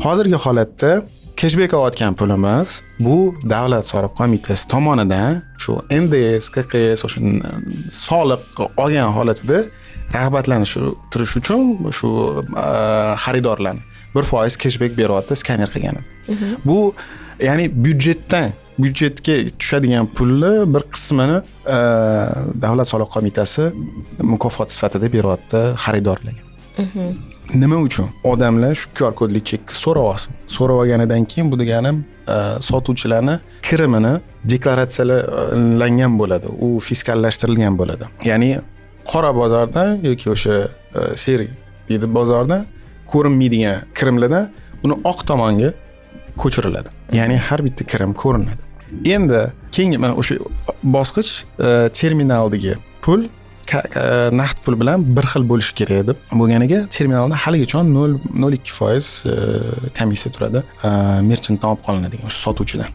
Hozirgi holatda cashback olayotgan pulimiz bu Davlat soliq qo'mitasi tomonidan shu NDS, KQS o'sha soliq olgan holatida rag'batlantirish uchun shu xaridorlarni 1% cashback beryapti skaner qilganida. Bu ya'ni byudjetga tushadigan pulni bir qismini Davlat soliq qo'mitasi mukofot sifatida beryapti xaridorlarga. Nima uchun? Odamlar shu QR kodli chekni so'rab olsin. So'rab olganidan keyin bu degani sotuvchilarni kirimini deklaratsiyalangan bo'ladi. U fiskallashtirilgan bo'ladi. Ya'ni qora bozorda yoki o'sha seri deydi bozorda ko'rinmaydigan kirimlardan uni oq tomonga ko'chiriladi. Ya'ni har bitta kirim ko'rinadi. Endi keyingi mana o'sha bosqich terminaldagi pul naqd pul bilan bir xil bo'lishi kerak deb bo'lganiga terminalda haligacha 0.02% komissiya turadi merchantdan olib qolinadigan o'sha sotuvchidan.